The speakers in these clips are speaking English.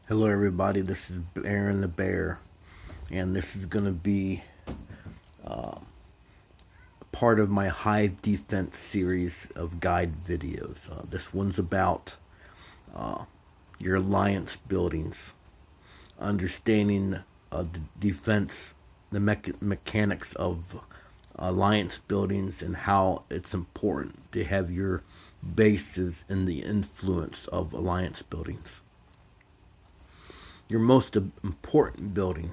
Hello, everybody. This is Aaron the Bear, and this is going to be part of my Hive Defense series of guide videos. This one's about your alliance buildings, understanding the defense, the mechanics of alliance buildings, and how it's important to have your bases in the influence of alliance buildings. Your most important building,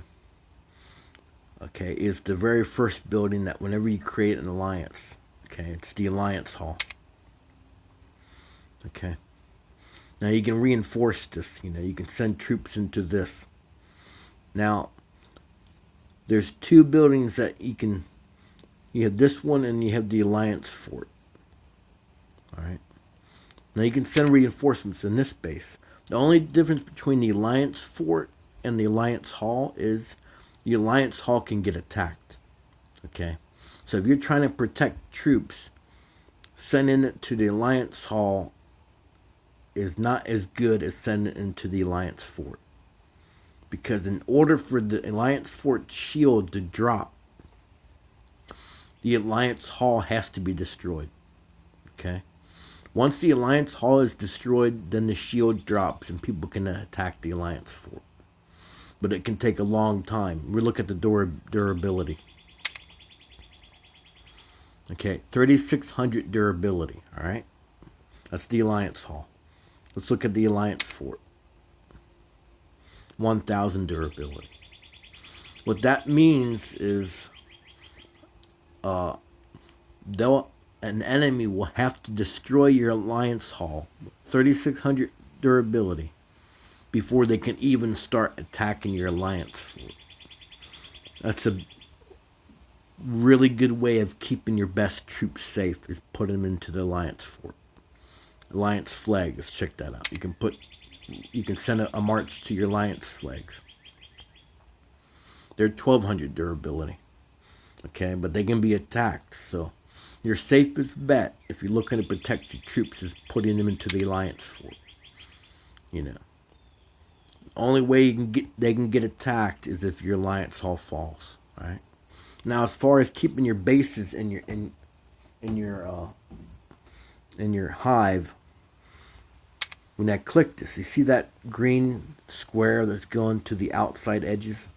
okay, is the very first building that whenever you create an alliance, okay, it's the alliance hall. Okay. Now you can reinforce this, you can send troops into this. Now, there's two buildings that you have this one and you have the alliance fort. Alright. Now you can send reinforcements in this base. The only difference between the alliance fort and the alliance hall is the alliance hall can get attacked. Okay? So if you're trying to protect troops, sending it to the alliance hall is not as good as sending it into the alliance fort. Because in order for the alliance fort shield to drop, the alliance hall has to be destroyed. Okay? Once the alliance hall is destroyed, then the shield drops and people can attack the alliance fort. But it can take a long time. We look at the durability. Okay, 3600 durability, alright? That's the alliance hall. Let's look at the alliance fort. 1000 durability. What that means is an enemy will have to destroy your alliance hall, 3600 durability, before they can even start attacking your alliance fort. That's a really good way of keeping your best troops safe, is put them into the alliance fort. Alliance flag, let's check that out. You can send a march to your alliance flags. They're 1200 durability. Okay, but they can be attacked, so your safest bet, if you're looking to protect your troops, is putting them into the alliance fort. Only way they can get attacked is if your alliance hall falls. Right. Now, as far as keeping your bases in your hive, when I click this, you see that green square that's going to the outside edges?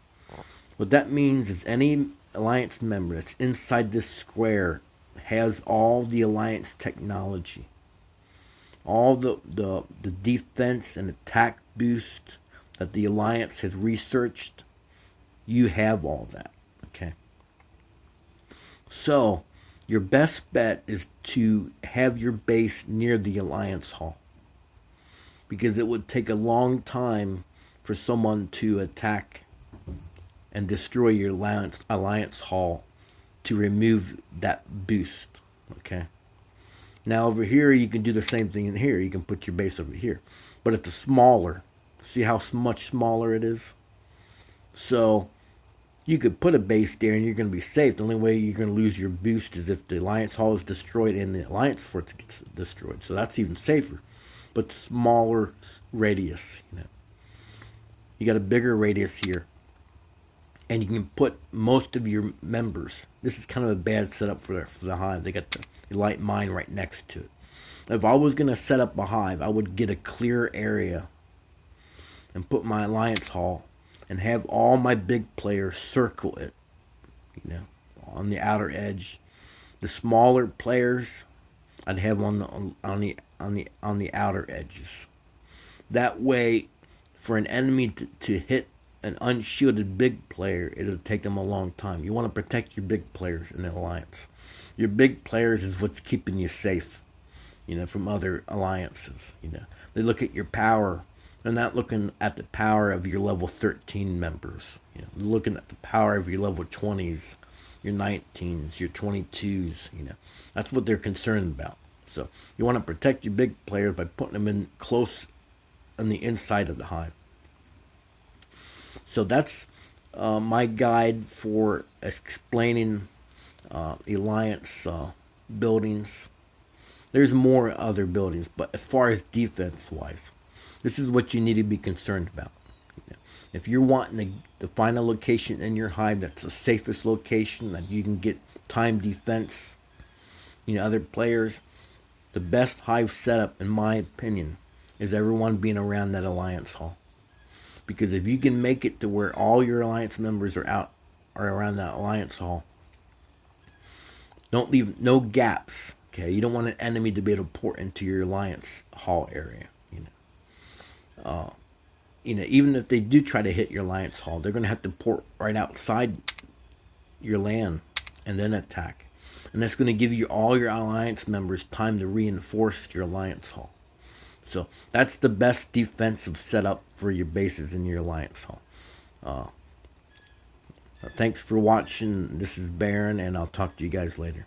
What that means is any alliance member that's inside this square has all the alliance technology, all the defense and attack boost that the alliance has researched. You have all that. Okay. So your best bet is to have your base near the alliance hall, because it would take a long time for someone to attack and destroy your alliance hall to remove that boost. Okay. Now over here you can do the same thing in here. You can put your base over here, but it's smaller. See how much smaller it is? So you could put a base there and you're going to be safe. The only way you're going to lose your boost is if the alliance hall is destroyed and the alliance fort gets destroyed. So that's even safer, but smaller radius. You got a bigger radius here, and you can put most of your members. This is kind of a bad setup for the hive. They got the light mine right next to it. If I was going to set up a hive, I would get a clear area and put my alliance hall and have all my big players circle it, on the outer edge. The smaller players I'd have on the outer edges. That way, for an enemy to hit an unshielded big player, it'll take them a long time. You want to protect your big players in the alliance. Your big players is what's keeping you safe, from other alliances. They look at your power. They're not looking at the power of your level 13 members. They're looking at the power of your level 20s, your 19s, your 22s. That's what they're concerned about. So you want to protect your big players by putting them in close on the inside of the hive. So that's my guide for explaining alliance buildings. There's more other buildings, but as far as defense-wise, this is what you need to be concerned about. If you're wanting to find a location in your hive that's the safest location that you can get time defense, other players, the best hive setup, in my opinion, is everyone being around that alliance hall. Because if you can make it to where all your alliance members are around that alliance hall, don't leave no gaps. Okay, you don't want an enemy to be able to pour into your alliance hall area. Even if they do try to hit your alliance hall, they're going to have to port right outside your land and then attack. And that's going to give you all your alliance members time to reinforce your alliance hall. So that's the best defensive setup for your bases in your alliance hall. Thanks for watching. This is Baron, and I'll talk to you guys later.